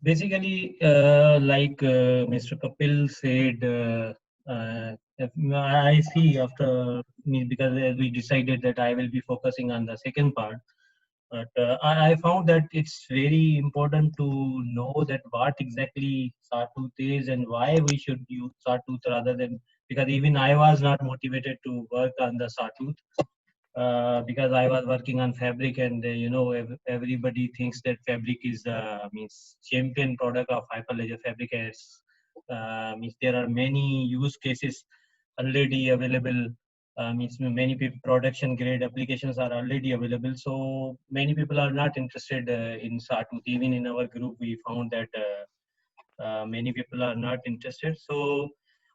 Basically, like Mr. Kapil said, I see after me because we decided that I will be focusing on the second part. But I found that it's very important to know that what exactly sawtooth is and why we should use sawtooth rather than, because even I was not motivated to work on the sawtooth because I was working on fabric, and everybody thinks that fabric is means champion product of hyperledger fabric. As means there are many use cases already available. Means many people production grade applications are already available. So many people are not interested in sawtooth. Even in our group, we found that many people are not interested. So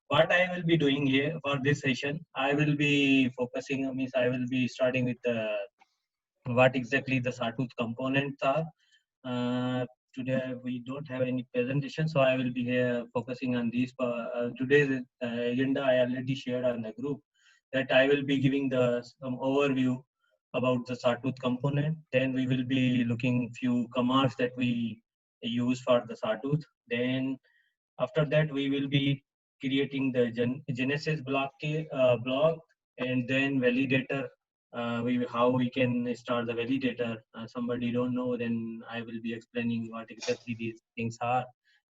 what I will be doing here for this session, I will be focusing, means I will be starting with what exactly the sawtooth components are. Today we don't have any presentation, so I will be here focusing on these. Today's agenda I already shared on the group that I will be giving the some overview about the sawtooth component. Then we will be looking few commands that we use for the sawtooth. Then after that, we will be creating the Genesis block, and then validator. We how we can start the validator. Somebody don't know, then I will be explaining what exactly these things are,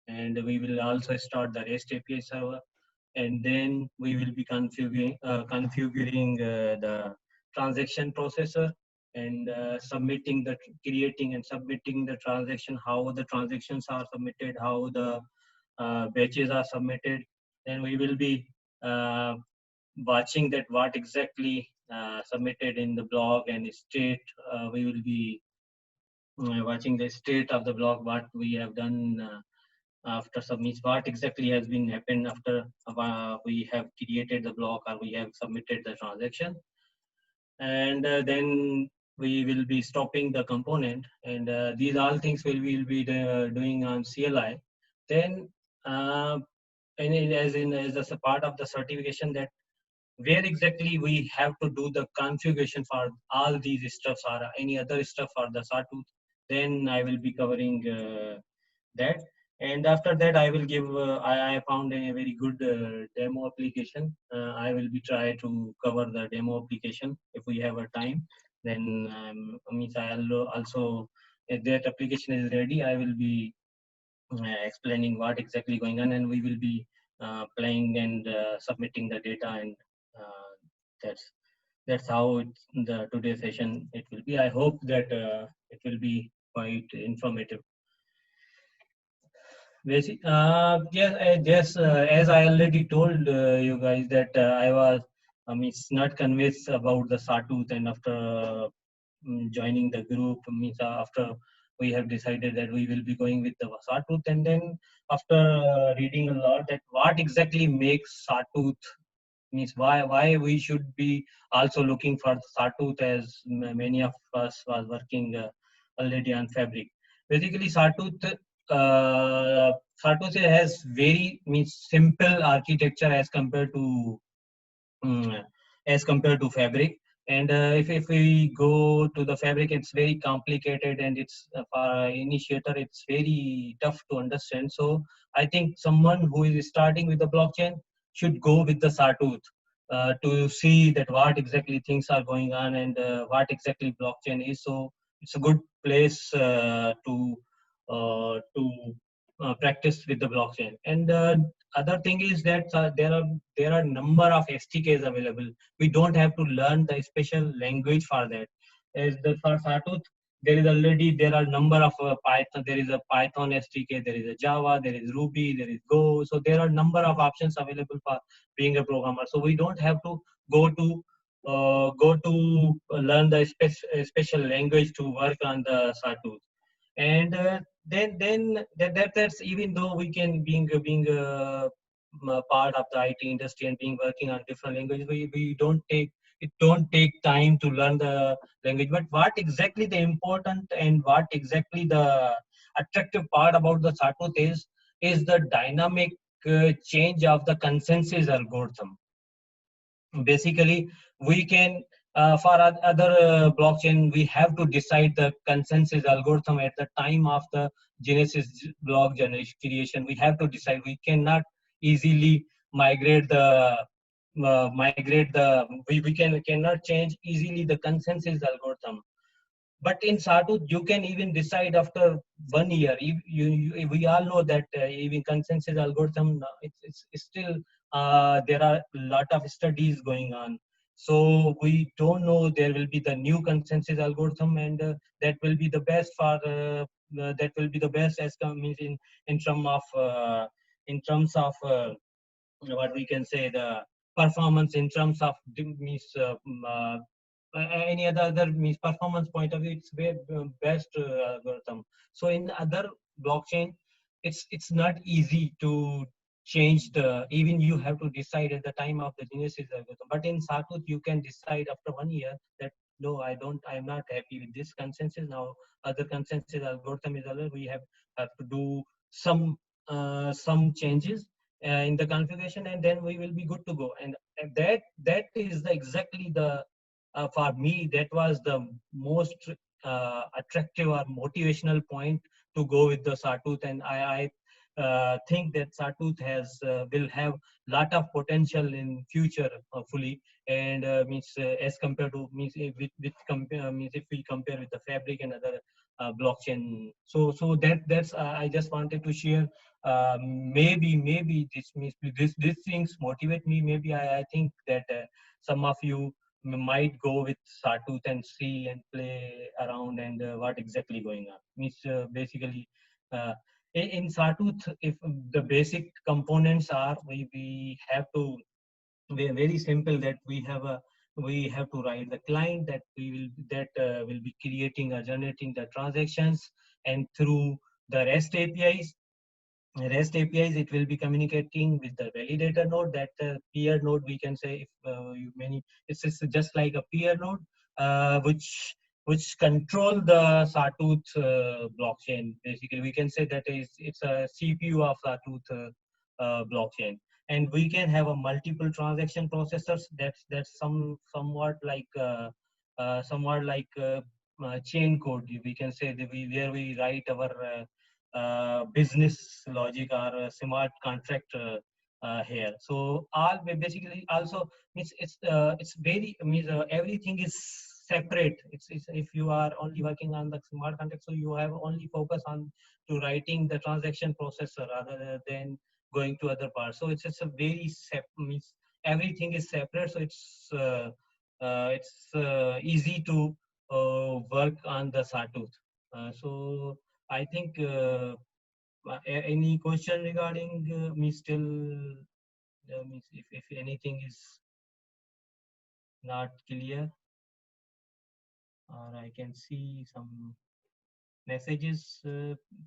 and we will also start the REST API server, and then we will be configuring the transaction processor and submitting the creating and submitting the transaction, how the transactions are submitted, how the batches are submitted. Then we will be uh, watching that what exactly submitted in the blog and state. We will be watching the state of the blog, what we have done after submit, what exactly has been happened after we have created the block or we have submitted the transaction. And then we will be stopping the component, and these all things will be doing on CLI. Then uh, as a part of the certification, that where exactly we have to do the configuration for all these stuffs or any other stuff for the sawtooth, then I will be covering that. And after that, I will give I found a very good demo application. I will be try to cover the demo application if we have a time. Then means I'll also, if that application is ready, I will be explaining what exactly going on, and we will be playing and submitting the data, and uh, that's that's how the today's session it will be. I hope that it will be quite informative. Yes, as I already told you guys that I was, it's not convinced about the sawtooth, and after joining the group, means after we have decided that we will be going with the sawtooth, and then after reading a lot that what exactly makes sawtooth, means why we should be also looking for the sawtooth, as many of us was working already on fabric. Basically, sawtooth has very means simple architecture mm, as compared to fabric. And if we go to the fabric, it's very complicated, and it's for initiator, it's very tough to understand. So I think someone who is starting with the blockchain should go with the sawtooth to see that what exactly things are going on, and what exactly blockchain is. So it's a good place to practice with the blockchain. And other thing is that there are number of SDKs available. We don't have to learn the special language for that. As the for Sawtooth, there are number of Python. There is a Python SDK. There is a Java. There is Ruby. There is Go. So there are number of options available for being a programmer. So we don't have to go to learn the special language to work on the Sawtooth. And that's even though we can being a part of the IT industry and being working on different languages, we don't take time to learn the language. But what exactly the important and what exactly the attractive part about the Sawtooth is the dynamic change of the consensus algorithm. Basically, we can For other blockchain, we have to decide the consensus algorithm at the time of the Genesis block generation creation. We have to decide. We cannot easily migrate the cannot change easily the consensus algorithm. But in Sawtooth, you can even decide after 1 year. We all know that even consensus algorithm, it's still there are a lot of studies going on. So we don't know there will be the new consensus algorithm, and that will be the best for that will be the best as means in terms of in terms of what we can say the performance in terms of means any other means performance point of view, it's very best algorithm. So in other blockchain, it's not easy to change the, even you have to decide at the time of the genesis algorithm. But in Sawtooth, you can decide after 1 year that no, I'm not happy with this consensus. Now other consensus algorithm is other. We have to do some changes in the configuration, and then we will be good to go. And that is the exactly the for me, that was the most attractive or motivational point to go with the Sawtooth. And I think that Sawtooth will have lot of potential in future, hopefully. And means as compared to means means if we compare with the Fabric and other blockchain. So that's I just wanted to share. Maybe this means this things motivate me. Maybe I think that some of you might go with Sawtooth and see and play around and what exactly going on. Means basically uh, in Sawtooth, if the basic components are, we have to very simple that we have to write the client that will be creating or generating the transactions, and through the REST APIs REST APIs, it will be communicating with the validator node, that peer node, we can say, if it's just like a peer node, which control the Sawtooth blockchain. Basically, we can say that it's a CPU of Sawtooth blockchain, and we can have a multiple transaction processors. That's somewhat like chain code. We can say that where we write our business logic or smart contract here. So all basically also it's very means everything is separate. It's if you are only working on the smart contract, so you have only focus on to writing the transaction processor rather than going to other parts. So it's a very means everything is separate. So easy to work on the Sawtooth. So I think any question regarding me still means if anything is not clear, or I can see some messages.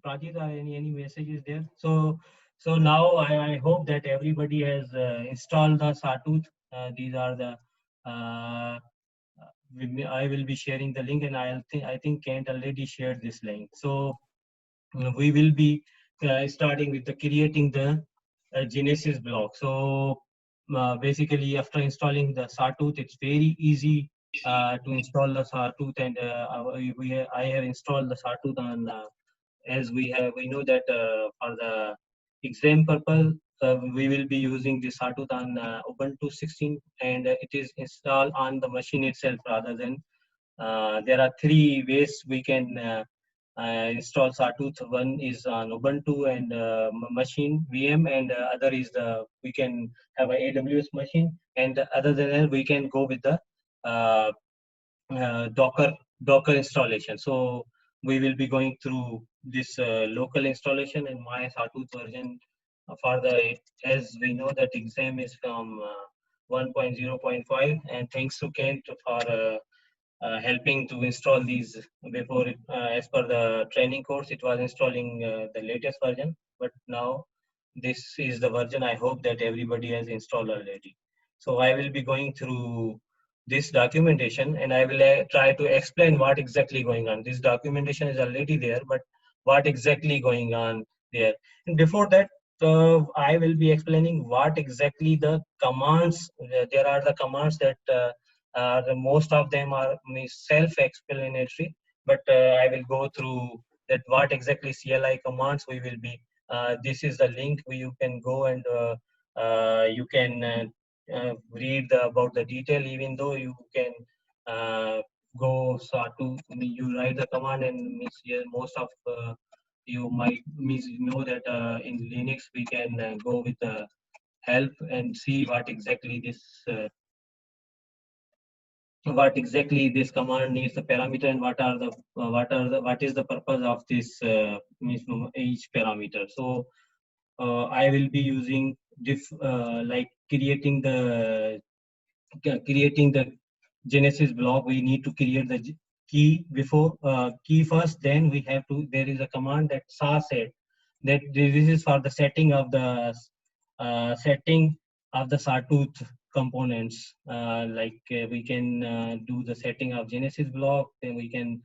Prajit, are any messages there? So now I hope that everybody has installed the Sawtooth. These are the I will be sharing the link, and I think Kent already shared this link. So we will be starting with the creating the Genesis block. So basically, after installing the Sawtooth, it's very easy to install the Sawtooth, and I have installed the Sawtooth on as we know that for the exam purpose. We will be using the Sawtooth on Ubuntu 16, and it is installed on the machine itself rather than there are three ways we can install Sawtooth. One is on Ubuntu and machine VM, and other is the we can have a AWS machine, and other than that we can go with the uh, Docker installation. So we will be going through this local installation and my Sawtooth version for the, as we know that exam is from 1.0.5, and thanks to Kent for helping to install these before as per the training course it was installing the latest version, but now this is the version I hope that everybody has installed already. So I will be going through this documentation, and I will try to explain what exactly going on. This documentation is already there, but what exactly going on there. And before that, I will be explaining what exactly the commands. There are the commands that Most of them are self-explanatory, but I will go through that what exactly CLI commands we will be. This is the link where you can go and you can read about the detail, even though you can go start to you write the command and means yeah, most of you might means know that in Linux we can go with the help and see what exactly this command needs the parameter and what is the purpose of this means each parameter. So I will be using like creating the Genesis block. We need to create the key before key first. Then we have to. There is a command that sa set that this is for the setting of the sawtooth components. We can do the setting of Genesis block. Then we can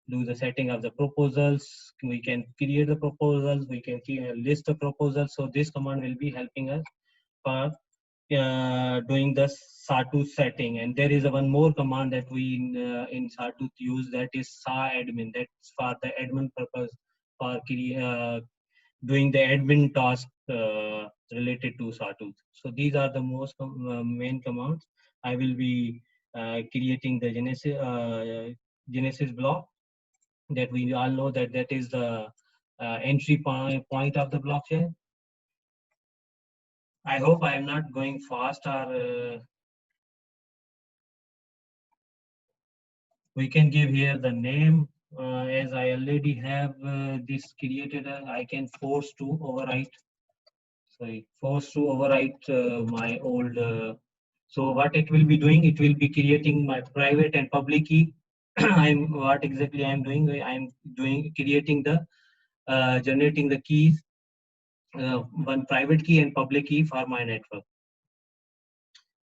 do the setting of the proposals. We can create the proposals. We can list the proposals. So this command will be helping us for doing the sawtooth setting. And there is one more command that we in sawtooth use, that is saw admin. That's for the admin purpose, for doing the admin task related to sawtooth. So these are the most main commands. I will be creating the Genesis block, that we all know that that is the entry point of the blockchain. I hope I am not going fast, or we can give here the name. As I already have this created, I can force to overwrite my old. So what it will be doing, it will be creating my private and public key. What exactly I'm doing? I'm creating the generating the keys, one private key and public key for my network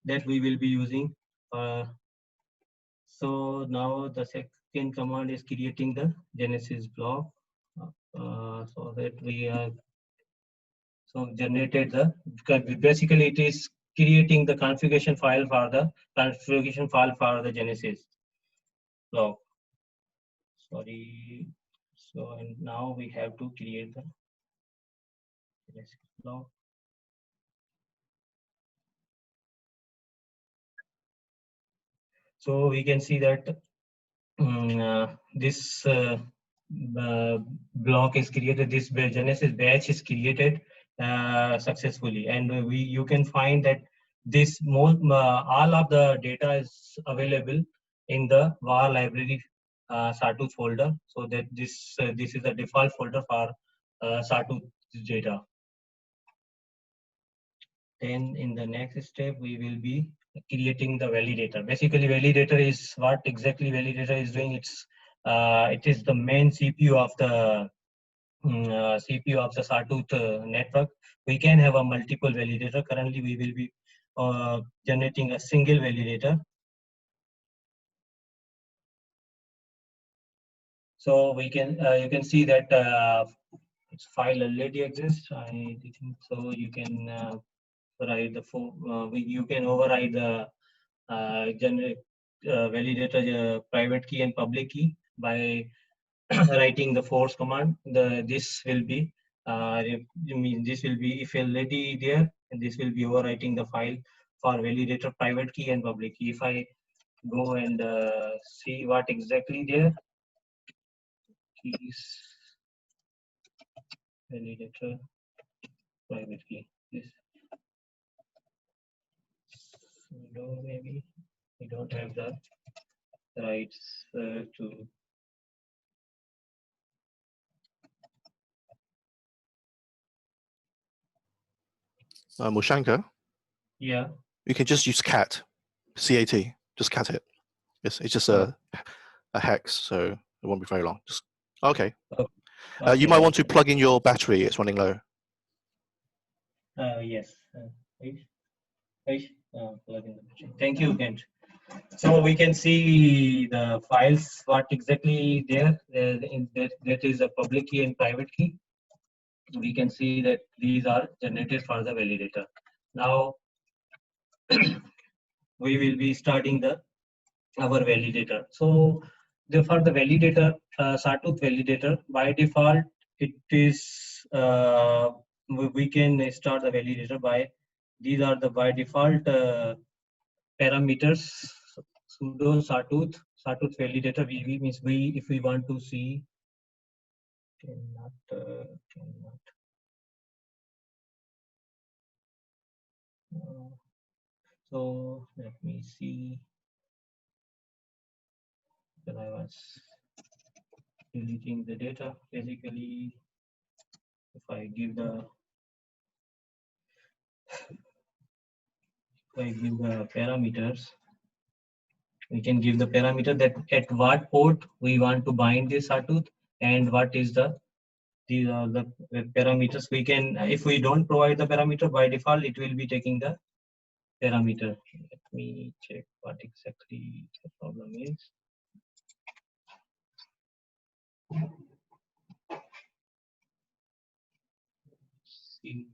that we will be using. So now the second command is creating the Genesis block, so that we generated basically it is creating the configuration file for the Genesis block. Sorry. So and now we have to create the Genesis block. So we can see that this block is created, this Genesis batch is created successfully, and you can find that this all of the data is available in the var library sawtooth folder. So that this is the default folder for sawtooth data. Then in the next step we will be creating the validator. Basically validator is what exactly validator is doing. It is the main CPU of the sawtooth network. We can have a multiple validator. Currently we will be generating a single validator. So we can you can see that its file already exists. I think so. You can write you can override the generate validator private key and public key by writing the force command. This will be this will be if already there, and this will be overwriting the file for validator private key and public key. If I go and see what exactly there, keys validator private key. This maybe we don't have the rights to. Mushanka? Yeah. You can just use cat, C-A-T, just cat it. It's just a hex, so it won't be very long. Just okay. You might want to plug in your battery. It's running low. Yes. Plug in the battery. Thank you, Kent. So we can see the files, what exactly there. That is a public key and private key. We can see that these are generated for the validator. Now we will be starting the our validator. So for the validator, Sawtooth validator, by default, it is we can start the validator by these are the by default parameters. Sudo Sawtooth validator. VV means we if we want to see cannot. So let me see. That I was deleting the data. Basically, if I give the parameters, we can give the parameter that at what port we want to bind this Sawtooth and what is these are the parameters. We can, if we don't provide the parameter by default, it will be taking the parameter. Let me check what exactly the problem is. See.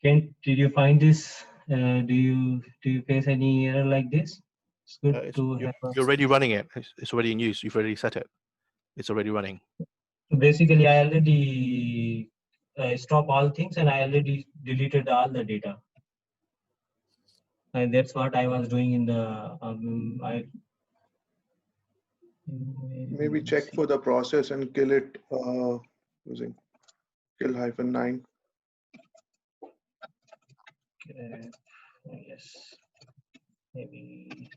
Kent, did you find this? Do you face any error like this? It's good to have. You're already running it. It's already in use. You've already set it. It's already running. Basically, I already stopped all things and I already deleted all the data. And that's what I was doing in the. Maybe check for the process and kill it using kill -9. Yes, maybe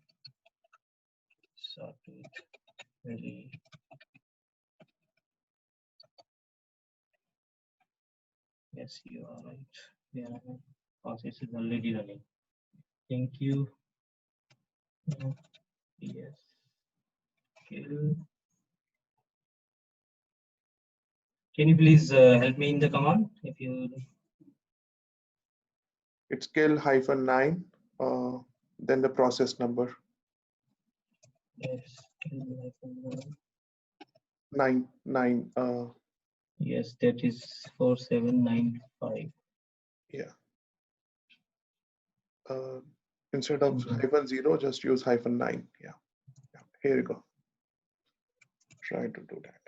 Sawtooth really. Yes, you are right. Yeah, process is already running. Thank you. Yes. Kill. Can you please help me in the command if you? It's kill -9, then the process number. Yes. Kill 9. Yes, that is 4795. Yeah. Instead of -0, just use -9. Yeah. Here you go. Try to do that.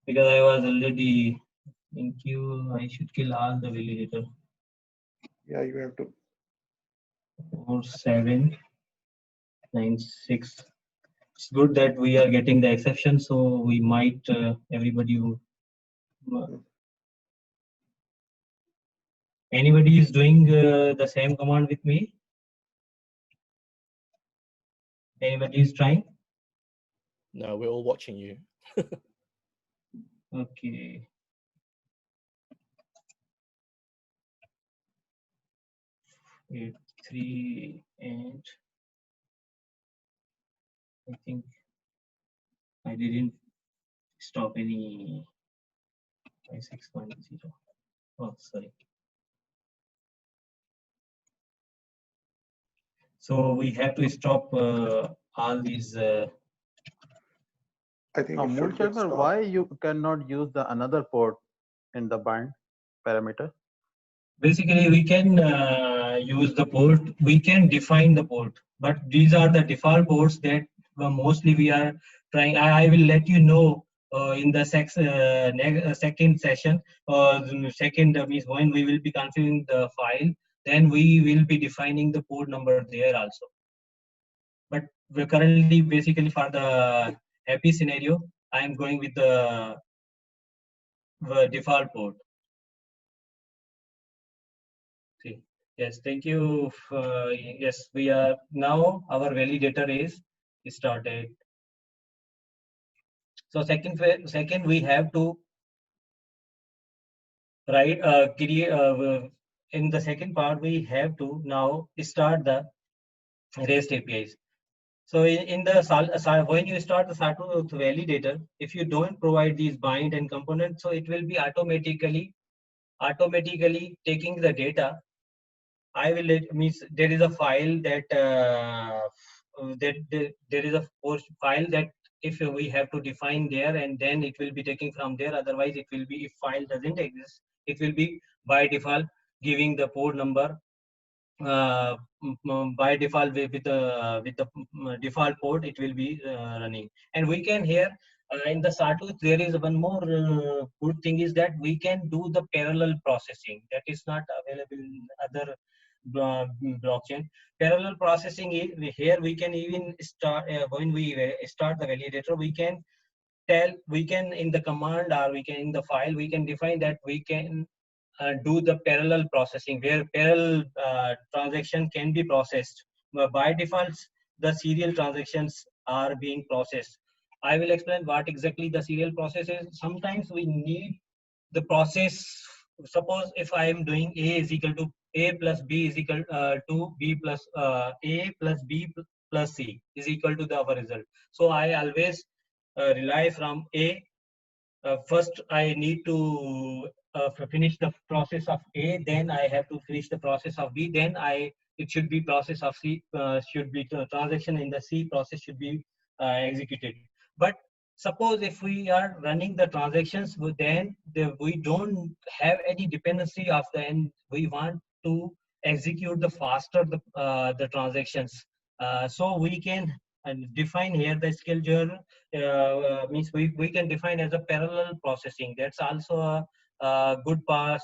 Because I was already in queue, I should kill all the validator. Yeah, you have to. 4796. It's good that we are getting the exception, so we might everybody. Anybody is doing the same command with me? Anybody is trying? No, we're all watching you. Okay. Eight, 3 and I think I didn't stop any 56.0. Oh, sorry. So we have to stop all these. I think Moolshaker, why you cannot use the another port in the bind parameter? Basically, we can use the port. We can define the port, but these are the default ports that mostly we are trying. I will let you know in the second session. Second means when we will be configuring the file, then we will be defining the port number there also. But we're currently basically for the happy scenario, I am going with the default port. See, yes, thank you. Yes, we are now our validator is started. So second we have to write create in the second part we have to now start the REST APIs. So in the when you start the Sawtooth validator, if you don't provide these bind and components, so it will be automatically taking the data. I will means there is a file that there is a file that if we have to define there, and then it will be taking from there. Otherwise, it will be, if file doesn't exist, it will be by default giving the port number by default with the default port it will be running. And we can here in the Sawtooth, there is one more good thing is that we can do the parallel processing that is not available in other blockchain. Parallel processing is here we can even start when we start the validator, we can in the command, or we can in the file, we can define that we can do the parallel processing, where parallel transaction can be processed. By default, the serial transactions are being processed. I will explain what exactly the serial process is. Sometimes we need the process. Suppose if I am doing A is equal to A plus B is equal to B plus A plus B plus C is equal to the our result. So I always rely from A. First, I need to finish the process of A. Then I have to finish the process of B. Then it should be process of C. Should be transaction in the C process should be executed. But suppose if we are running the transactions, then we don't have any dependency of the end. We want to execute the faster the transactions. So we can define here the scheduler means we can define as a parallel processing. That's also a good pass.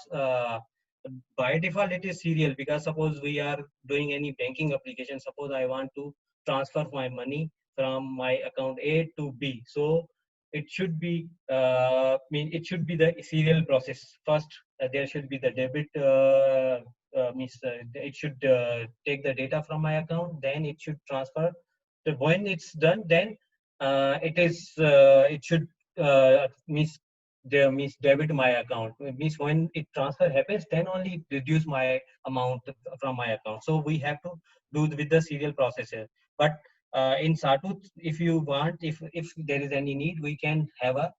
By default, it is serial, because suppose we are doing any banking application. Suppose I want to transfer my money from my account A to B. So it should be it should be the serial process. First, there should be the debit. Means it should take the data from my account. Then it should transfer. So when it's done, then it should means debit my account. It means when it transfer happens, then only it reduce my amount from my account. So we have to do with the serial processor. But in Sawtooth, if you want, if there is any need, we can have a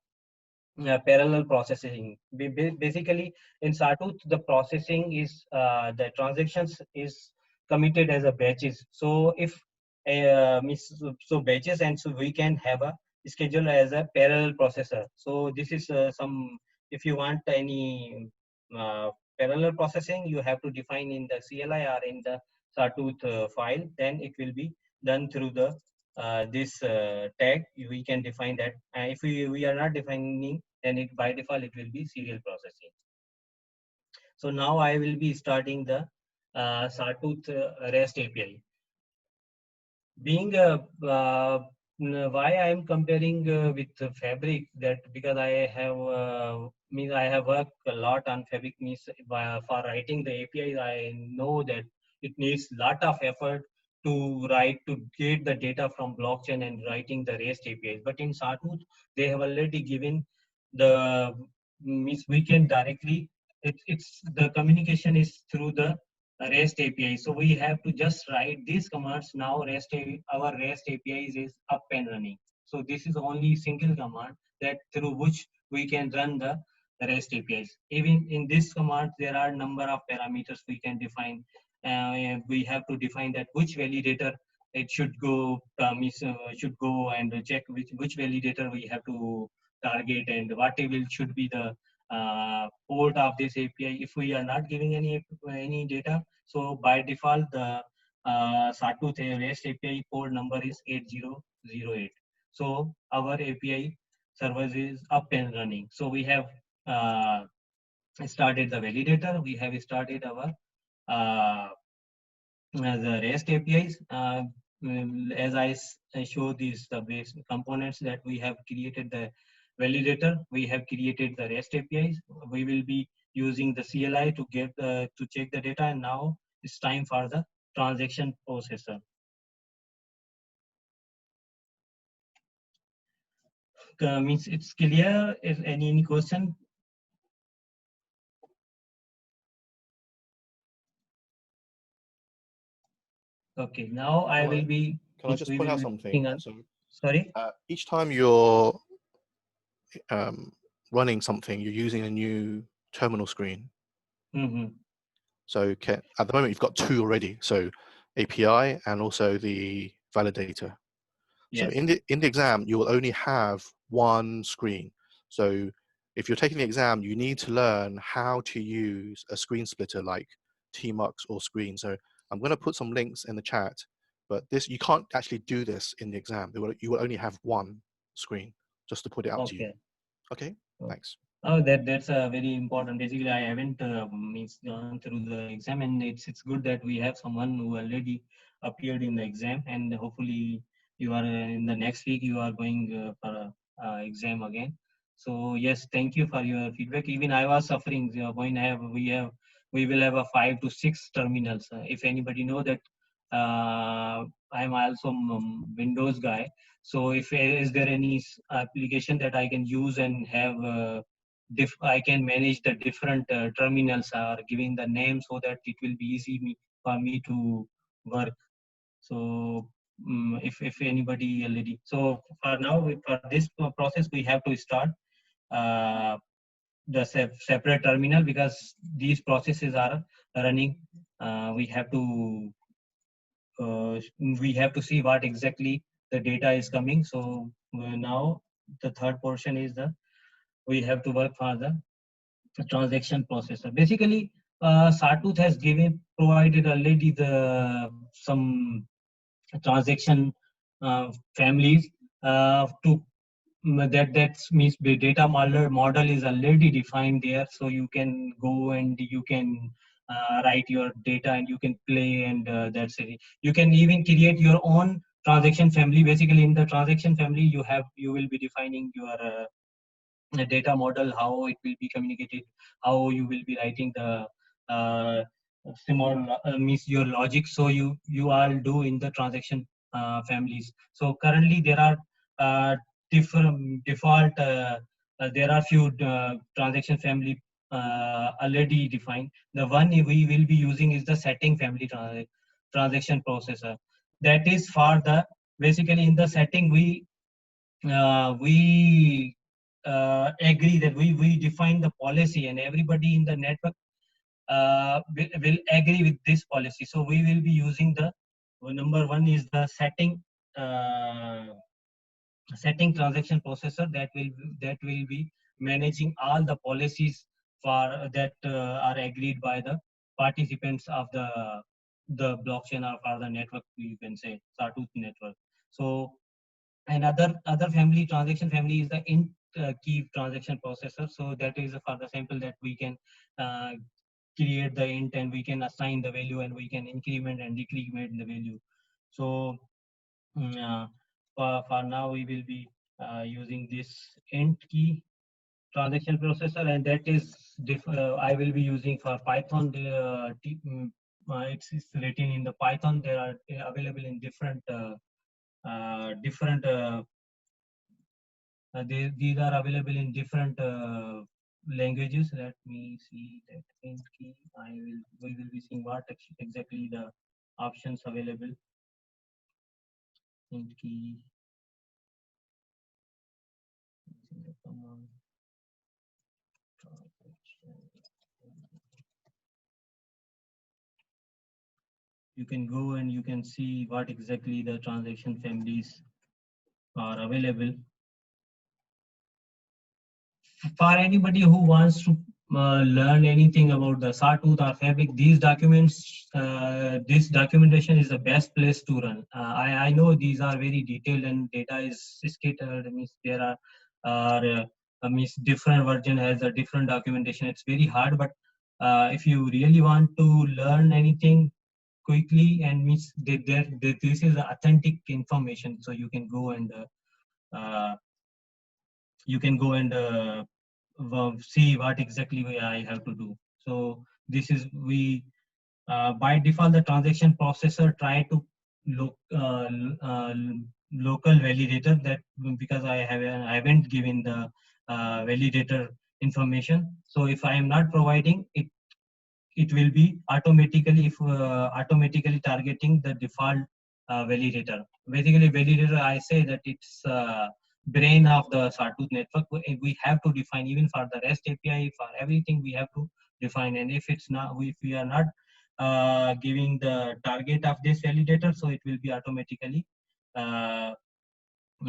parallel processing. Basically, in Sawtooth, the processing is the transactions is committed as a batches. So if so batches, and so we can have a schedule as a parallel processor. So this is some, if you want any parallel processing, you have to define in the CLI or in the Sawtooth file. Then it will be done through the this tag. We can define that. If we are not defining, then it by default it will be serial processing. So now I will be starting the Sawtooth REST API. Being why I am comparing with Fabric, that because I have I have worked a lot on Fabric. Means for writing the APIs, I know that it needs lot of effort to get the data from blockchain and writing the REST APIs. But in Sawtooth, they have already given the means we can directly. It's the communication is through the REST API. So we have to just write these commands. Now our REST APIs is up and running. So this is only single command that through which we can run the REST APIs. Even in this command, there are number of parameters we can define. We have to define that which validator it should go should go and check which validator we have to target, and what should be the port of this API. If we are not giving any data, so by default the Sawtooth REST API port number is 8008. So our API service is up and running. So we have started the validator. We have started our the REST APIs. As I show these the base components that we have created the validator, we have created the REST APIs. We will be using the CLI to get to check the data, and now it's time for the transaction processor. Means it's clear. If any question? Okay, now I will be. Can I just point out something? So, sorry. Each time you're running something, you're using a new terminal screen. Mm-hmm. So at the moment you've got two already. So API and also the validator. So Yes. in the exam, you will only have one screen. So if you're taking the exam, you need to learn how to use a screen splitter like Tmux or Screen. So I'm going to put some links in the chat, but this, you can't actually do this in the exam. You will only have one screen, just to put it out to you. Okay. Okay, thanks. Oh, that's a very important. Basically, I haven't means gone through the exam, and it's good that we have someone who already appeared in the exam, and hopefully you are in the next week you are going for exam again. So yes, thank you for your feedback. Even I was suffering when we will have a 5 to 6 terminals. If anybody know that, I'm also Windows guy. So if is there any application that I can use and have I can manage the different terminals or giving the name so that it will be easy for me to work. So if anybody already, so for now for this process we have to start uh, the separate terminal because these processes are running. We have to see what exactly the data is coming. So now the third portion is we have to work for the transaction processor. Basically, Sawtooth has provided already some transaction families to that means the data model is already defined there, so you can go and you can write your data and you can play, and that's it. You can even create your own transaction family. Basically, in the transaction family, you will be defining your data model, how it will be communicated, how you will be writing the uh, means your logic. So you all do in the transaction families. So currently there are different default. There are few transaction family already defined. The one we will be using is the setting family transaction processor. That is for the basically in the setting we agree that we define the policy and everybody in the network will agree with this policy. So we will be using the number one is the uh, setting transaction processor that will be managing all the policies for that are agreed by the participants of the blockchain or for the network, you can say Sawtooth network. So another family transaction family is the int key transaction processor. So that is for the sample that we can uh, create the int and we can assign the value and we can increment and decrement the value. So for now we will be using this int key transaction processor, and that is I will be using for Python. It's written in the Python. They are available in different these are available in different languages. Let me see that int key. We will be seeing what exactly the options available. Int key. You can go and you can see what exactly the transaction families are available. For anybody who wants to learn anything about the Sawtooth or Fabric, these documents, this documentation is the best place to run. I know these are very detailed and data is scattered. Means there means different version has a different documentation. It's very hard, but if you really want to learn anything quickly and means this is authentic information, so you can go and uh, see what exactly I have to do. So this is by default the transaction processor try to look local validator, that because I haven't given the validator information. So if I am not providing it, it will be automatically targeting the default validator. Basically, validator, I say that it's brain of the Sawtooth network. We have to define even for the REST API, for everything we have to define. And if it's not, if we are not giving the target of this validator, so it will be automatically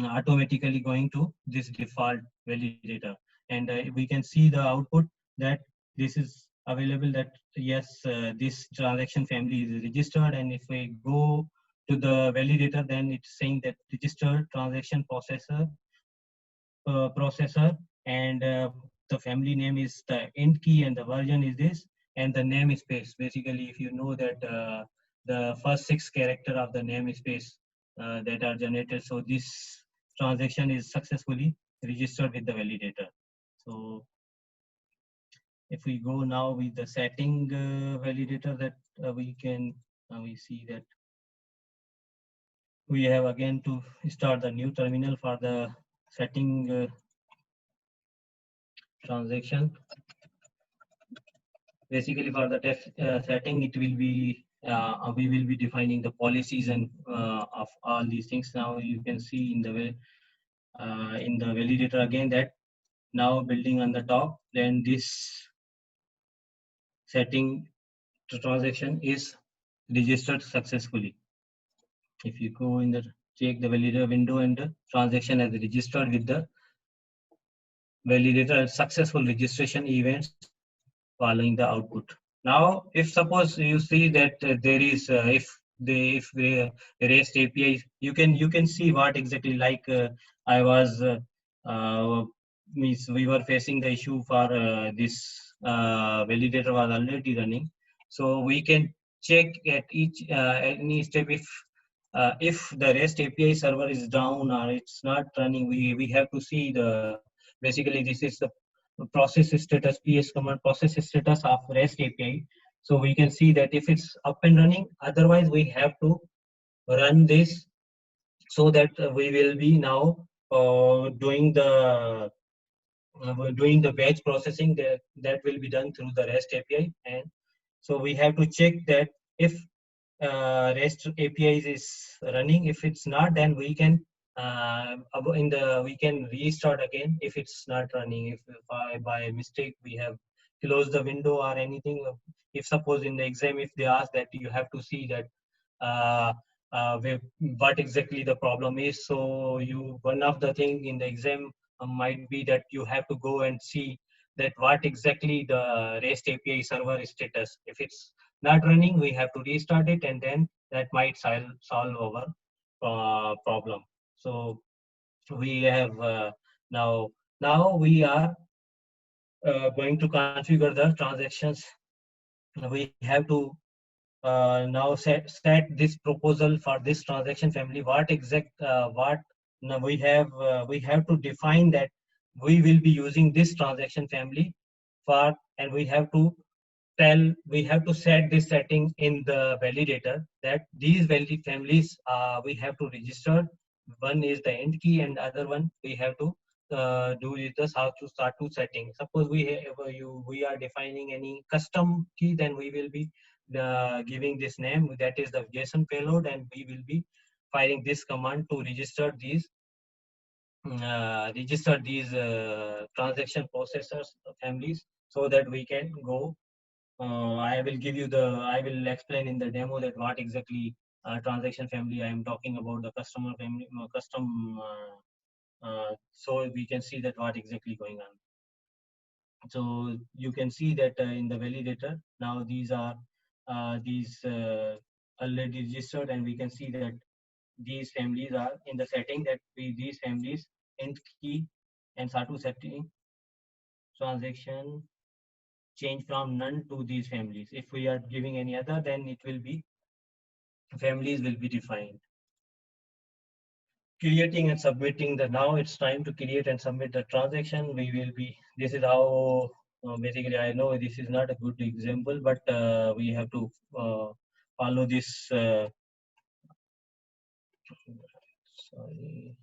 automatically going to this default validator, and we can see the output that this is available, that yes, this transaction family is registered. And if we go to the validator, then it's saying that registered transaction processor, and the family name is the int key, and the version is this, and the namespace. Basically, if you know that the first 6 character of the namespace that are generated, so this transaction is successfully registered with the validator. So if we go now with the setting validator, that we can we see that we have again to start the new terminal for the setting transaction. Basically, for the test setting, it will be we will be defining the policies and of all these things. Now you can see in the validator again that now building on the top, then this setting to transaction is registered successfully. If you go in the check the validator window, and the transaction has registered with the validator, successful registration events following the output. Now, if suppose you see that there is if the REST API, you can see what exactly, like I was means we were facing the issue for this validator was already running, so we can check at each any step if the REST API server is down or it's not running. We have to see the, basically this is the process status, PS command process status of REST API. So we can see that if it's up and running, otherwise we have to run this, so that we will be now doing the batch processing that will be done through the REST API. And so we have to check that if REST APIs is running. If it's not, then we can we can restart again if it's not running. If by mistake we have closed the window or anything. If suppose in the exam, if they ask that, you have to see that uh, what exactly the problem is. So one of the thing in the exam might be that you have to go and see that what exactly the REST API server status. If it's not running, we have to restart it, and then that might solve our problem. So we have now we are going to configure the transactions. We have to now set this proposal for this transaction family. What exact what now we have to define that we will be using this transaction family for, and we have to set this setting in the validator that these valid families we have to register. One is the end key, and other one we have to do is the start to setting. Suppose we are defining any custom key, then we will be giving this name, that is the JSON payload, and we will be firing this command to register these transaction processors families, so that we can go. I will explain in the demo that what exactly transaction family I am talking about, the customer family, custom. So we can see that what exactly going on. So you can see that in the validator, now these are already registered, and we can see that these families are in the setting that these families int key and SATU setting transaction change from none to these families. If we are giving any other, then it will be families will be defined. Creating and submitting the, now it's time to create and submit the transaction. We will be, this is how basically, I know this is not a good example, but we have to follow this sorry,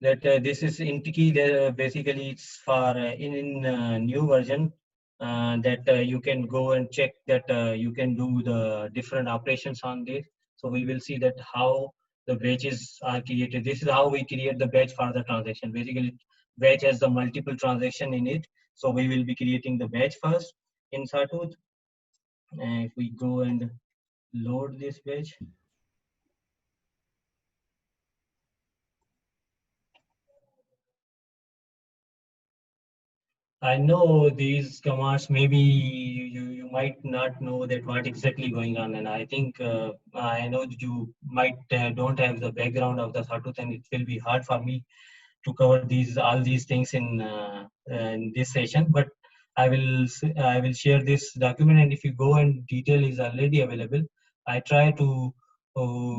that this is int key. Basically it's for in new version that you can go and check that you can do the different operations on this. So we will see that how the batches are created. This is how we create the batch for the transaction. Basically, batch has the multiple transaction in it. So we will be creating the batch first in Sawtooth. And if we go and load this batch, I know these commands, maybe you might not know that what exactly going on, and I think I know that you might don't have the background of the Sawtooth, and it will be hard for me to cover all these things in this session. But I will share this document, and if you go and detail is already available. I try to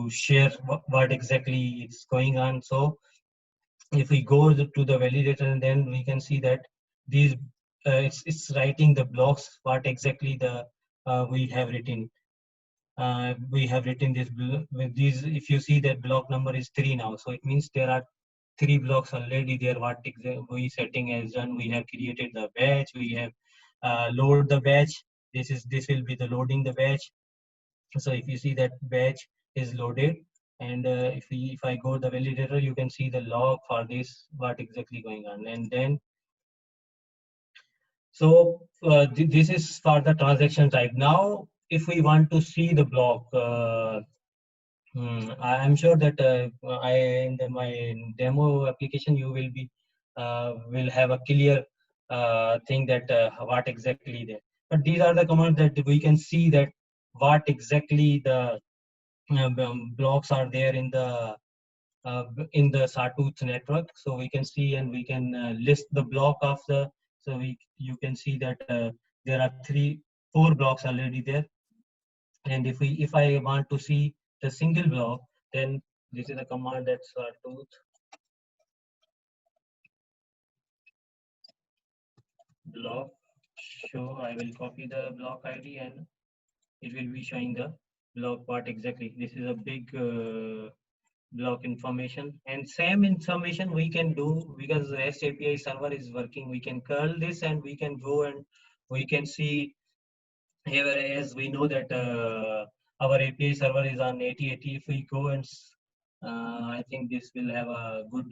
share what exactly is going on. So if we go to the validator, and then we can see that these it's writing the blocks what exactly the we have written this with these. If you see that block number is 3 now, so it means there are 3 blocks already there. What we setting as done, we have created the batch, we have load the batch. This will be the loading the batch. So if you see that batch is loaded, and if I go the validator, you can see the log for this, what exactly going on. And then so this is for the transaction type. Now if we want to see the block, I'm sure that in my demo application you will have a clear thing that what exactly there. But these are the commands that we can see that what exactly the blocks are there in the Sawtooth network. So we can see, and we can list the block of the. So you can see that there are 4 blocks already there. And if I want to see the single block, then this is a command that's Sawtooth block show. I will copy the block ID, and it will be showing the block part exactly. This is a big block information, and same information we can do because REST API server is working. We can curl this, and we can go and we can see here, as we know that our API server is on 8080. If we go and I think this will have a good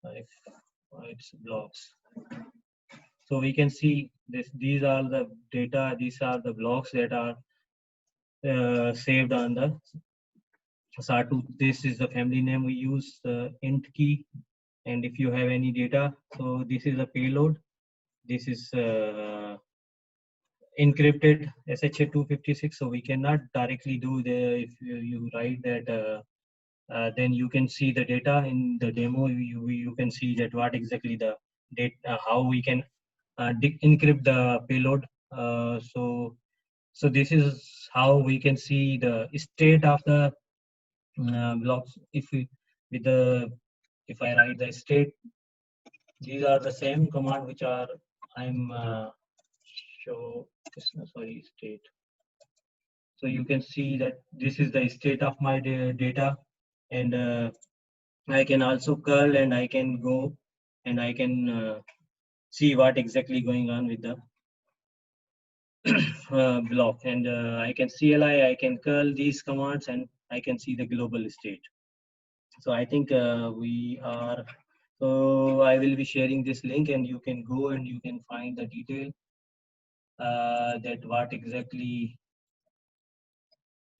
if it's blocks. So we can see this. These are the data. These are the blocks that are saved on the Sawtooth. This is the family name we use, int key. And if you have any data, so this is a payload. This is encrypted SHA-256. So we cannot directly do the, if you write that, then you can see the data in the demo. You can see that what exactly the data, how we can encrypt the payload. So this is how we can see the state of the blocks. If I write the state, these are the same command which are I'm state. So you can see that this is the state of my data, and I can also curl, and I can go and I can see what exactly going on with the block, and I can CLI, I can curl these commands, and I can see the global state. So I think we are. So I will be sharing this link, and you can go and you can find the detail that what exactly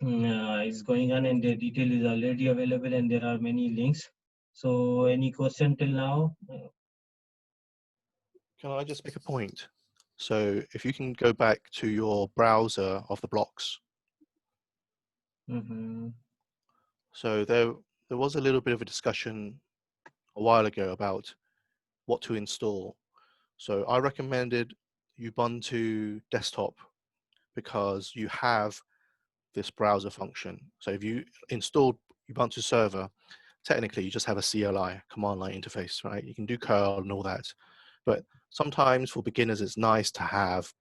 is going on, and the detail is already available, and there are many links. So any question till now? Can I just make a point? So if you can go back to your browser of the blocks. Mm-hmm. So there was a little bit of a discussion a while ago about what to install. So I recommended Ubuntu Desktop because you have this browser function. So if you installed Ubuntu Server, technically you just have a CLI, command line interface, right? You can do curl and all that. But sometimes for beginners, it's nice to have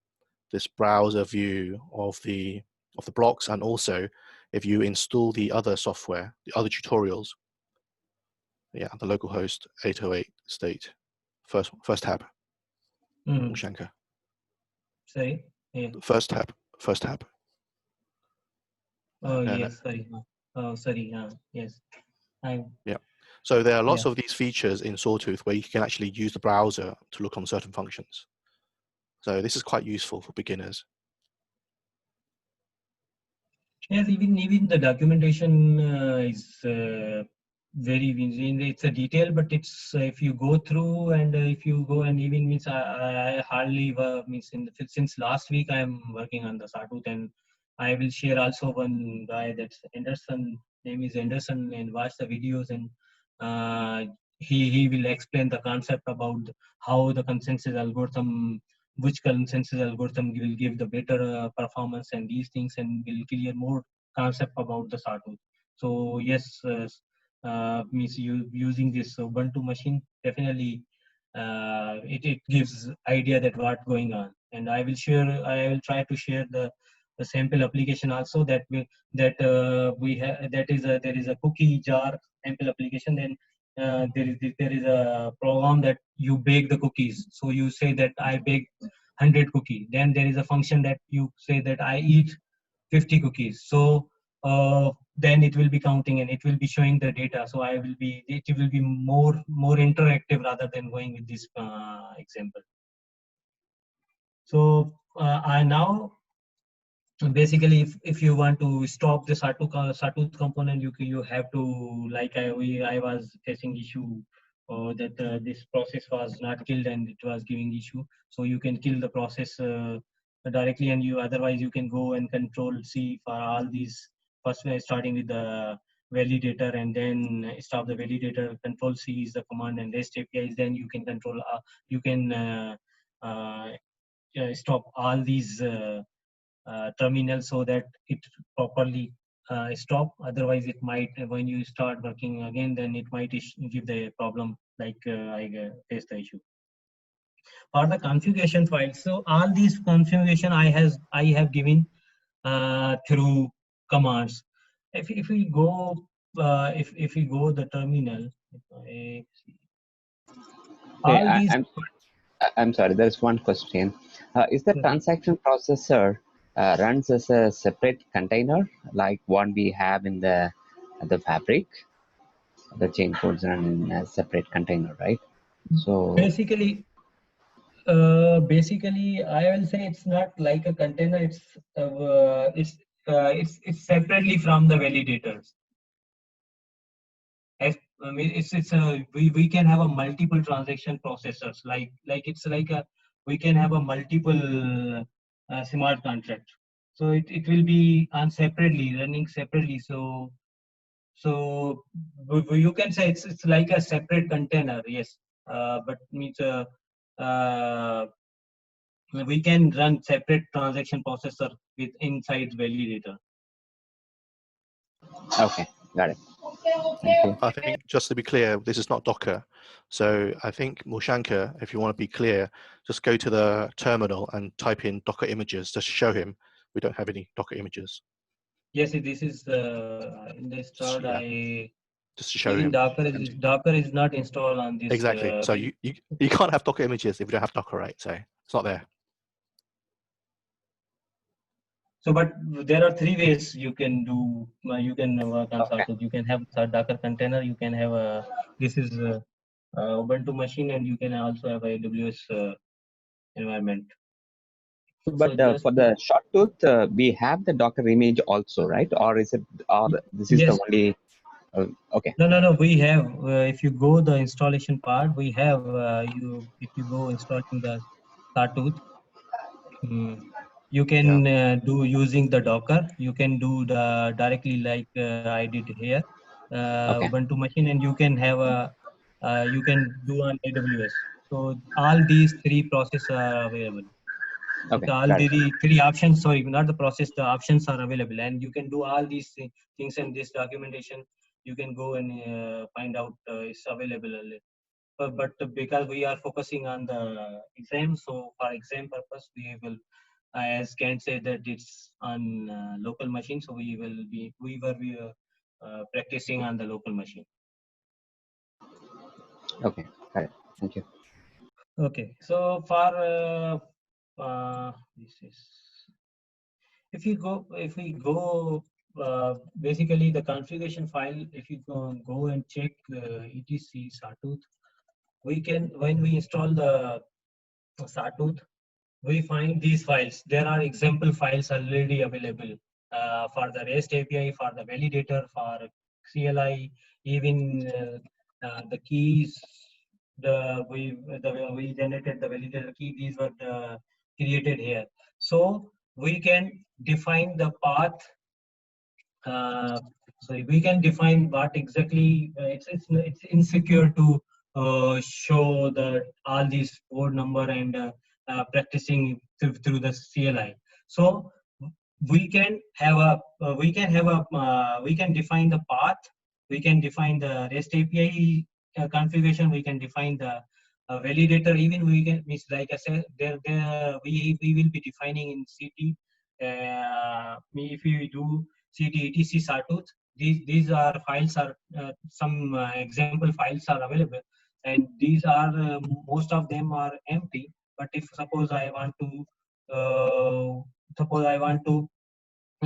this browser view of the blocks, and also if you install the other software, the other tutorials, yeah, the localhost 808 state, first tab, Mm-hmm. Shankar. Sorry. Yeah. First tab. Oh No. yes, sorry. Oh sorry. Yes. Yeah. So there are lots of these features in Sawtooth where you can actually use the browser to look on certain functions. So this is quite useful for beginners. Yes, even the documentation is very, it's a detail, but it's if you go through and if you go and even means I hardly means since last week I am working on the Sawtooth, and I will share also one guy that's Anderson, name is Anderson, and watch the videos, and he will explain the concept about how the consensus algorithm, which consensus algorithm will give the better performance and these things, and will clear more concept about the Sawtooth. So yes, means you using this Ubuntu machine, definitely it gives idea that what going on. And I will try to share the sample application also that we have, there is a cookie jar sample application. Then there is a program that you bake the cookies. So you say that I bake 100 cookie. Then there is a function that you say that I eat 50 cookies. So then it will be counting and it will be showing the data. So it will be more interactive rather than going with this example. So I now basically if you want to stop the Sawtooth component, you have to, like I was facing issue that this process was not killed and it was giving issue. So you can kill the process directly, and otherwise you can go and control C for all these. First starting with the validator and then stop the validator. Control C is the command, and REST API is then you can control you can stop all these terminal so that it properly stop. Otherwise it might, when you start working again, then it might give the problem like I faced the issue for the configuration file. So all these configuration I have given through commands. If we go if we go the terminal, Okay, all these I'm sorry. There's one question. Is the transaction processor runs as a separate container like one we have in the Fabric? The chain codes run in a separate container, right? So basically I will say it's not like a container. It's separately from the validators. I mean, we can have a multiple transaction processors, like it's like a, we can have a multiple smart contract. So it will be on separately, running separately. So you can say it's like a separate container, yes. But means we can run separate transaction processor with inside validator. okay, got it. Thank you. I think just to be clear, this is not Docker. So I think Mushanka, if you want to be clear, just go to the terminal and type in Docker images just to show him we don't have any Docker images. Yes, this is in the start. Yeah. Just to show Even him. Docker is not installed on this. Exactly. So you can't have Docker images if you don't have Docker, right? So it's not there. So, but there are three ways you can do. You can work on Sawtooth. You can have a Docker container. You can have a, this is Ubuntu machine, and you can also have a AWS environment. But for the Sawtooth, we have the Docker image also, right? Or is it? Or this is the only? Okay. No. We have. If you go the installation part, we have. If you go installing the Sawtooth, you can do using the Docker. You can do the directly like I did here, Ubuntu machine, and you can have a. You can do on AWS. So all these three processes are available. Okay, All the three options, sorry, not the process, the options are available, and you can do all these things, and this documentation you can go and find out is available. But because we are focusing on the exam, so for exam purpose we will, as Kent said, that it's on local machine, so we were practicing on the local machine. Okay, got it. Thank you. Okay, so for this is, if we go basically the configuration file, if you go and check etc Sawtooth, we can, when we install the Sawtooth, we find these files. There are example files already available for the REST API, for the validator, for CLI, even the keys, we generated the validator key. These were created here. So we can define the path. So we can define what exactly it's insecure to show the all these port number and practicing through the CLI. So we can have a we can define the path, we can define the REST API configuration, we can define the validator. Even we can, like I said, we will be defining in CT. If we do CT etc sawtooth, these are files are some example files are available, and these are most of them are empty. But if suppose I want to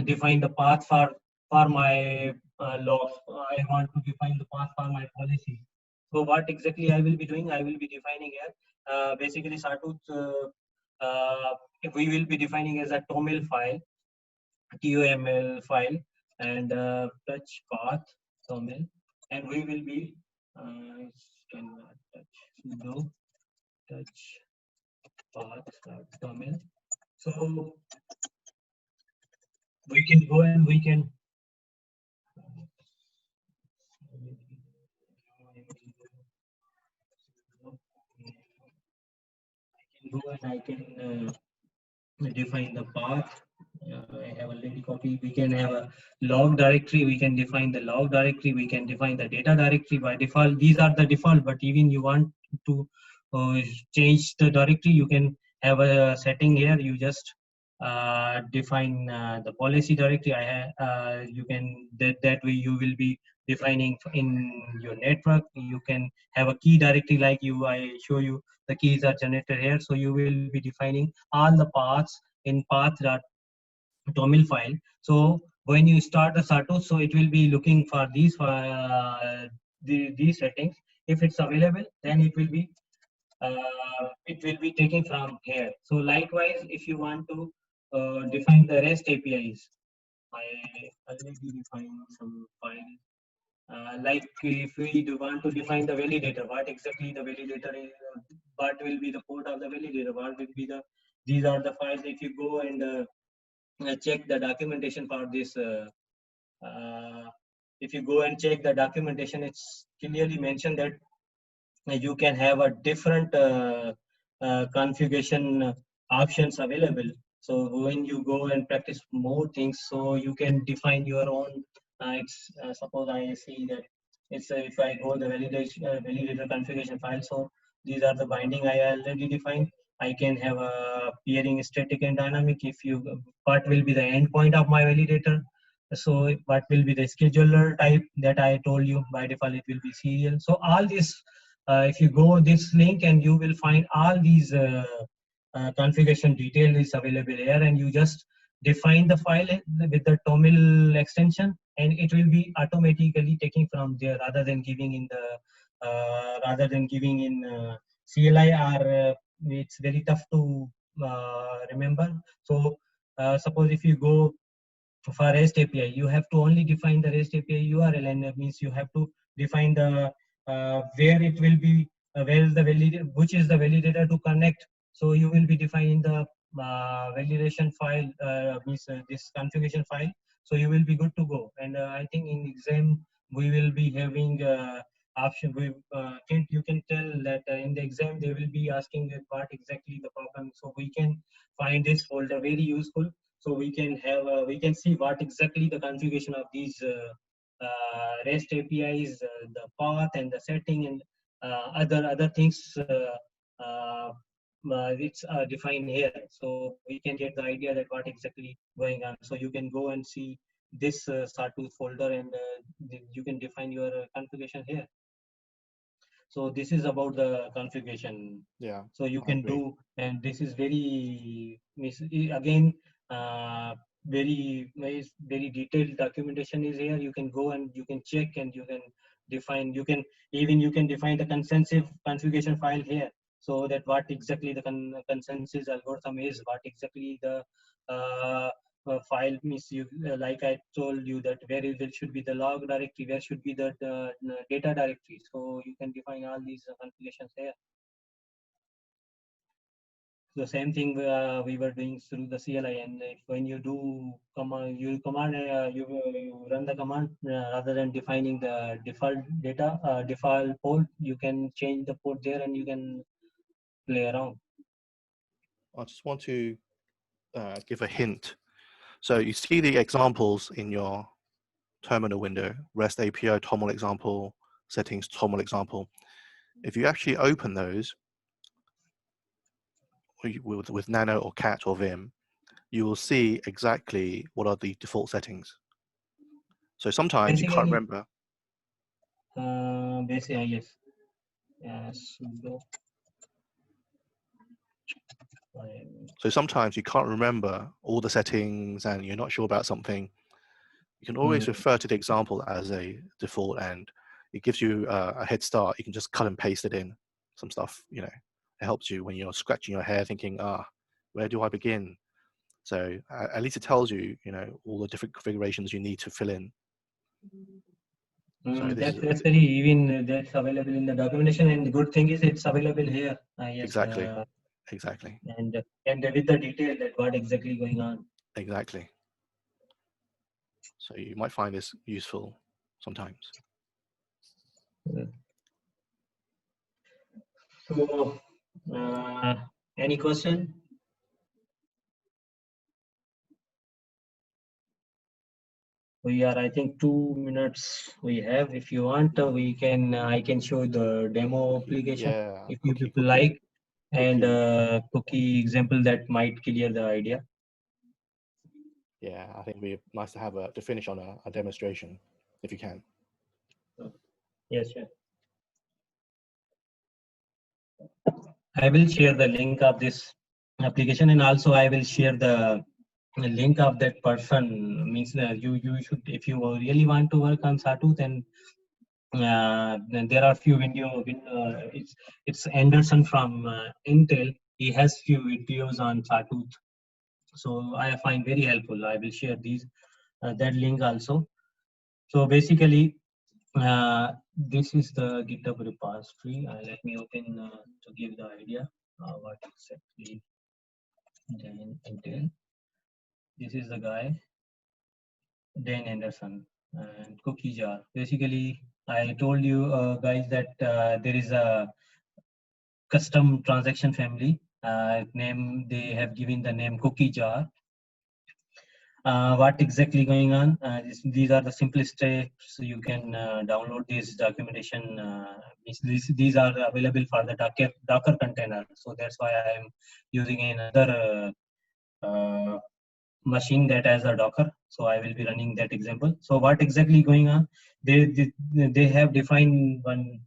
define the path for my logs, I want to define the path for my policy. So what exactly I will be doing? I will be defining here basically sawtooth. We will be defining as a TOML file, TOML file, and touch path TOML, and we will be touch path TOML. So we can go and we can go and I can define the path. I have already copied. We can have a log directory. We can define the log directory. We can define the data directory by default. These are the default, but even you want to change the directory, you can have a setting here. You just define the policy directory. You can that way you will be defining in your network. You can have a key directory like I show you. The keys are generated here, so you will be defining all the paths in path.toml file. So when you start the sawtooth, so it will be looking for these settings. If it's available, then it will be taken from here. So likewise, if you want to define the REST APIs, I already defined some file. Like if we want to define the validator, what exactly the validator is, what will be the port of the validator, what will be these are the files. If you go and check the documentation for this, if you go and check the documentation, it's clearly mentioned that you can have a different configuration options available. So when you go and practice more things, so you can define your own. Suppose I see that if I go the validator configuration file, so these are the binding I already defined. I can have a peering static and dynamic. What will be the endpoint of my validator? So what will be the scheduler type that I told you? By default, it will be serial. So all this, if you go this link, and you will find all these configuration detail is available here, and you just define the file with the TOML extension, and it will be automatically taking from there rather than giving in CLI, or it's very tough to remember. So suppose if you go for REST API, you have to only define the REST API URL, and that means you have to define the where it will be, where is the validator, which is the validator to connect. So you will be defining the validation file, this configuration file. So you will be good to go. And I think in exam we will be having option. You can tell that in the exam they will be asking that what exactly the problem. So we can find this folder very useful. So we can have we can see what exactly the configuration of these REST APIs, the path and the setting, and other things it's defined here. So we can get the idea that what exactly going on. So you can go and see this sawtooth folder, and you can define your configuration here. So this is about the configuration. Yeah. So you I can agree. do, and this is again very detailed documentation is here. You can go and you can check, and you can define. You can define the consensus configuration file here, so that what exactly the consensus algorithm is, what exactly the file means you like I told you that where should be the log directory, where should be the data directory. So you can define all these configurations here. The same thing we were doing through the CLI, and if when you do command, you run the command rather than defining the default data default port, you can change the port there and you can play around. I just want to give a hint. So you see the examples in your terminal window, REST API, TOML example, settings, TOML example. If you actually open those with Nano or Cat or Vim, you will see exactly what are the default settings. So sometimes you can't Basically, remember. basically yes. Sudo. So sometimes you can't remember all the settings and you're not sure about something. You can always refer to the example as a default, and it gives you a head start. You can just cut and paste it in some stuff, you know, it helps you when you're scratching your hair thinking, where do I begin? So at least it tells you, you know, all the different configurations you need to fill in. So this is That's very even that's available in the documentation, and the good thing is it's available here. Yes, exactly. and with the detail that what exactly going on. Exactly. So you might find this useful sometimes. So, any question? We are, I think, 2 minutes we have. If you want, we can. I can show the demo application if you people like, and cookie example that might clear the idea. Yeah, I think it'd be nice to have to finish on a demonstration, if you can. Yes, sure. I will share the link of this application, and also I will share the link of that person. Means you should, if you really want to work on Sawtooth, then there are few it's Anderson from Intel. He has few videos on Sawtooth, so I find very helpful. I will share these that link also. So basically, this is the GitHub repository. Let me open to give the idea what exactly Dan Intel. This is the guy, Dan Anderson, and cookie jar. Basically, I told you guys that there is a custom transaction family name. They have given the name cookie jar. What exactly going on? These are the simplest steps. You can download this documentation. These are available for the Docker container. So that's why I am using another machine that has a Docker. So I will be running that example. So what exactly going on? They have defined one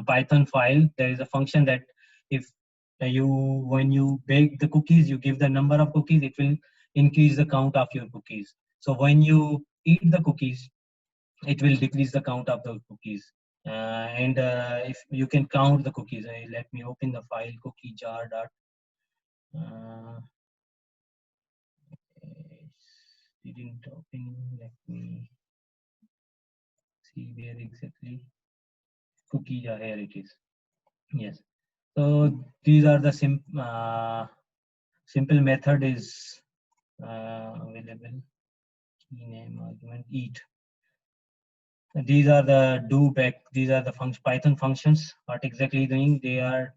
Python file. There is a function that if when you bake the cookies, you give the number of cookies, it will increase the count of your cookies. So when you eat the cookies, it will decrease the count of the cookies. And if you can count the cookies, let me open the file cookie jar dot. Didn't open. Let me see where exactly cookie jar. Here it is. Yes. So these are the simple method is available. Key name argument eat. These are the do back. These are the Python functions. What exactly doing? They are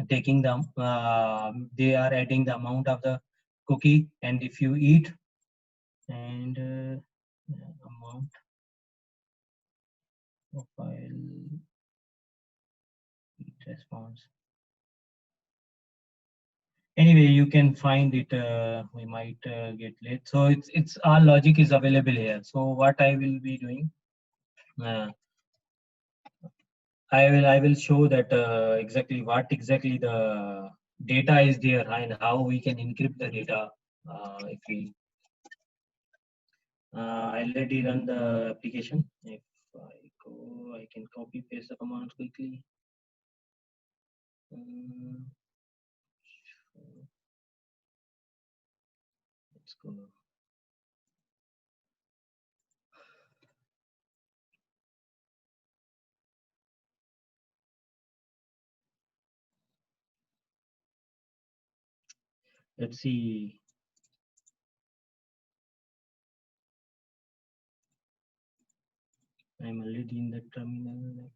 taking them. They are adding the amount of the cookie, and if you eat, and amount profile eat response. Anyway, you can find it. We might get late. So it's all logic is available here. So what I will be doing. I will show that exactly what exactly the data is there and how we can encrypt the data. If we I already run the application. If I go, I can copy paste the command quickly. Let's go. Let's see. I'm already in the terminal.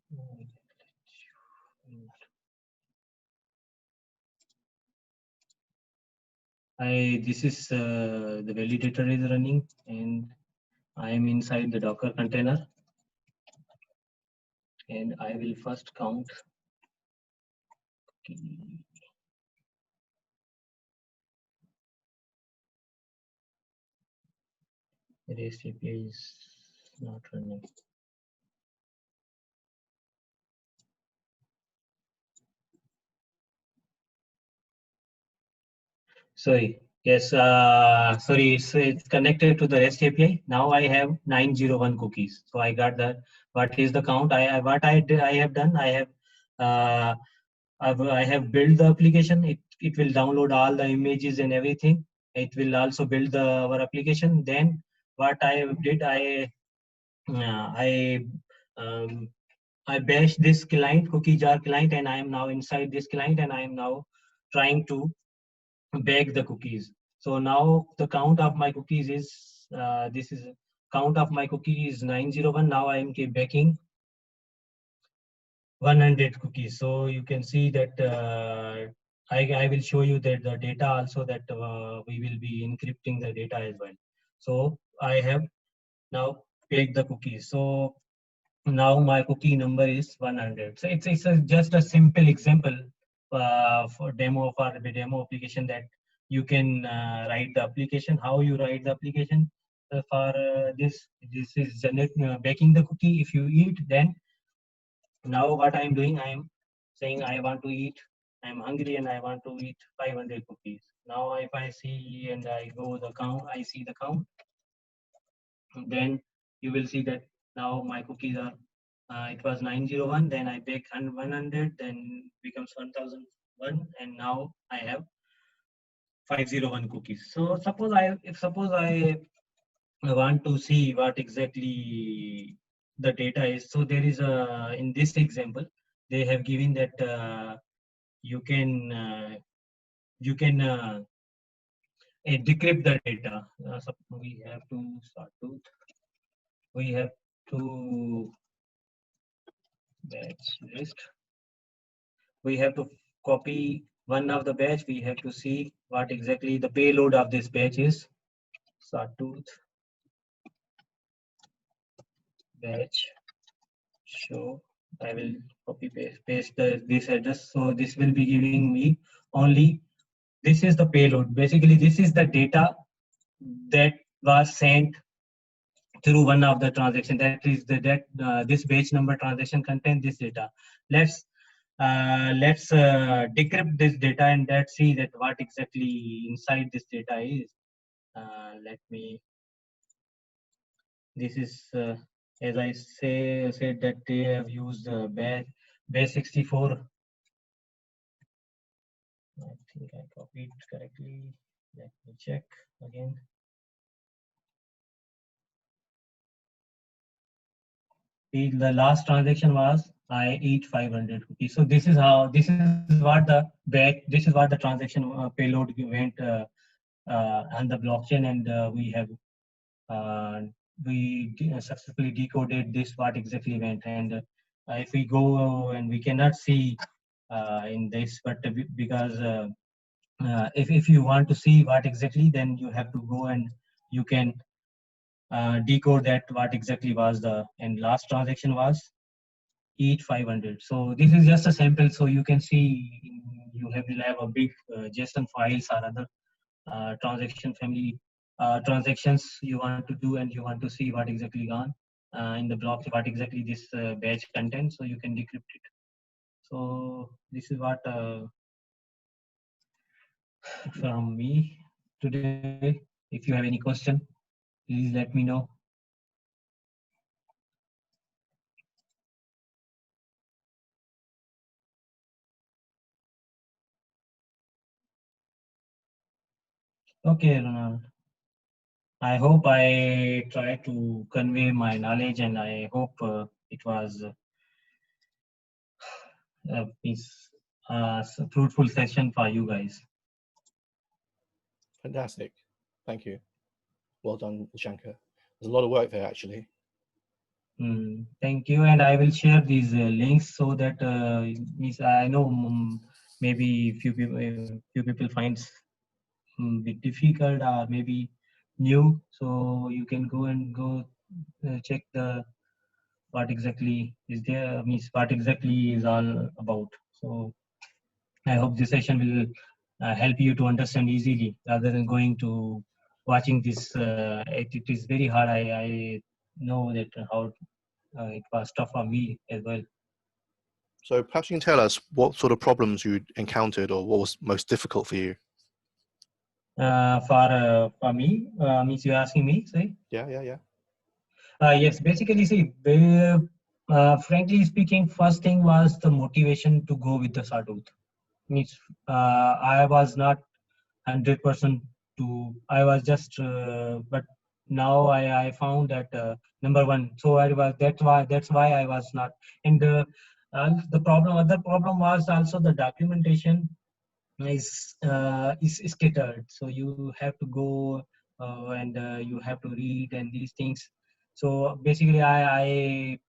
This is the validator is running, and I am inside the Docker container, and I will first count. REST API is not running. Sorry. Yes. Sorry. It's connected to the REST API. Now I have 901 cookies. So I got that. What is the count? I have done. I have built the application. It will download all the images and everything. It will also build our application. Then what I did, I um, I bashed this client, cookie jar client, and I am now inside this client, and I am now trying to bake the cookies. So now the count of my cookies is this is count of my cookie is 901. Now I am baking 100 cookies. So you can see that I will show you that the data also that we will be encrypting the data as well. So I have now baked the cookies. So now my cookie number is 100. So it's just a simple example for demo application that you can write the application. How you write the application for this is baking the cookie. If you eat, then now what I am doing, I am saying I want to eat. I am hungry and I want to eat 500 cookies. Now if I see and I go the count, I see the count. Then you will see that now my cookies are it was 901, then I bake 100, then becomes 1001, and now I have 501 cookies. So suppose I want to see what exactly the data is. So there is a, in this example they have given that you can decrypt the data. So we have to start to batch list. We have to copy one of the batch. We have to see what exactly the payload of this batch is. Sawtooth batch show. I will copy paste this address. So this will be giving me only, this is the payload. Basically, this is the data that was sent through one of the transaction. That is this batch number transaction contains this data. Let's decrypt this data and let's see that what exactly inside this data is. Let me. This is as I said that they have used base 64. I think I copied correctly. Let me check again. The last transaction was I eat 500 cookies. So this is what the transaction payload went on the blockchain, and we successfully decoded this what exactly went. And if we go and we cannot see in this, but because if you want to see what exactly, then you have to go and you can decode that what exactly was the and last transaction was each 500. So this is just a sample, so you can see you will have a big JSON files or other transaction family transactions you want to do, and you want to see what exactly gone in the block, what exactly this batch contains, so you can decrypt it. So this is what from me today. If you have any question, please let me know. Okay, Ronald. I hope I try to convey my knowledge, and I hope it was a fruitful session for you guys. Fantastic. Thank you. Well done, Shankar. There's a lot of work there, actually. Thank you, and I will share these links so that I know maybe few people finds bit difficult or maybe new, so you can go check the what exactly is there, means what exactly is all about. So I hope this session will help you to understand easily rather than going to watching this. It is very hard. I know that how it was tough for me as well. So perhaps you can tell us what sort of problems you encountered or what was most difficult for you. For me, means you're asking me, say? Yeah. Yes, basically, see, frankly speaking, first thing was the motivation to go with the Sawtooth. Means I was not 100% to, I was just, but now I found that number one. So I was that's why I was not. And other problem was also the documentation is scattered, so you have to go and you have to read and these things. So basically I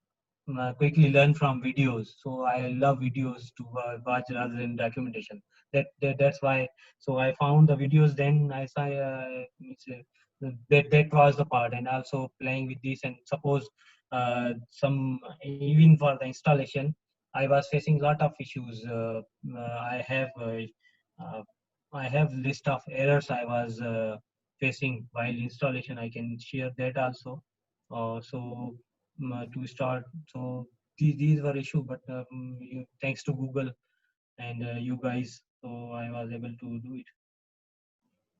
quickly learn from videos, so I love videos to watch rather than documentation. That's why. So I found the videos, then I saw that was the part. And also playing with this, and suppose some, even for the installation, I was facing a lot of issues. I have uh, I have list of errors I was facing while installation. I can share that also. So to start, so these were issue, but thanks to Google and you guys, so I was able to do it.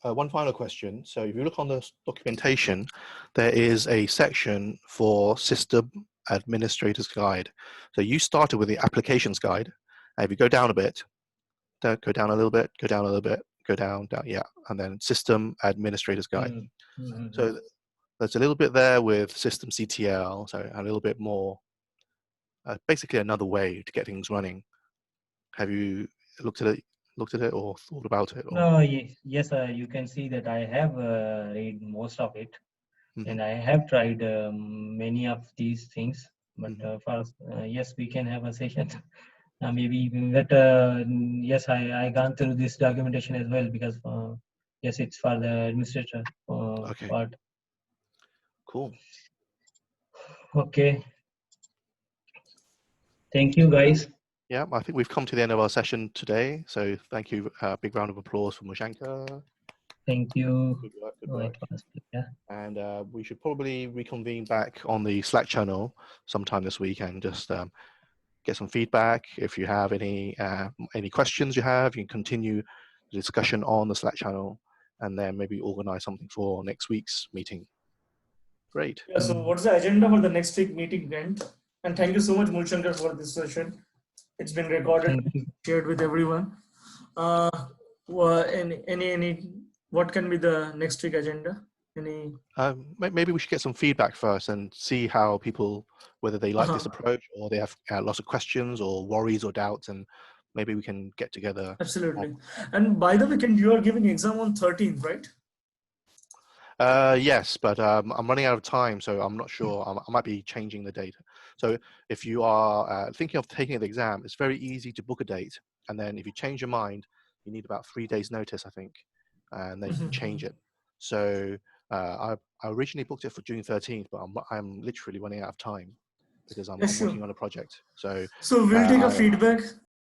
One final question. So if you look on the documentation, there is a section for System Administrator's Guide. So you started with the Applications Guide. And if you go down a bit, go down a little bit, go down a little bit, go down, yeah, and then System Administrator's Guide. So there's a little bit there with System CTL, so a little bit more, basically another way to get things running. Have you looked at it or thought about it? Or? No, yes, you can see that I have read most of it, and I have tried many of these things. But first, yes, we can have a session. Maybe that yes, I gone through this documentation as well, because yes, it's for the administrator part. Cool. Okay. Thank you, guys. Yeah, I think we've come to the end of our session today. So thank you. Big round of applause for Mushanka. Thank you. Good work. Yeah. And we should probably reconvene back on the Slack channel sometime this week and just get some feedback. If you have any questions you can continue the discussion on the Slack channel, and then maybe organize something for next week's meeting. Great. Yeah, so what's the agenda for the next week meeting, Brent? And thank you so much, Mulshankar, for this session. It's been recorded, shared with everyone. What can be the next week agenda? Maybe we should get some feedback first and see how people, whether they like this approach or they have lots of questions or worries or doubts, and maybe we can get together. Absolutely. And by the way, you are giving exam on 13th, right? Yes, but I'm running out of time, so I'm not sure. I might be changing the date. So if you are thinking of taking the exam, it's very easy to book a date. And then if you change your mind, you need about 3 days notice, I think, and then you can change it. So I originally booked it for June 13th, but I'm literally running out of time because I'm working on a project. So we'll take a feedback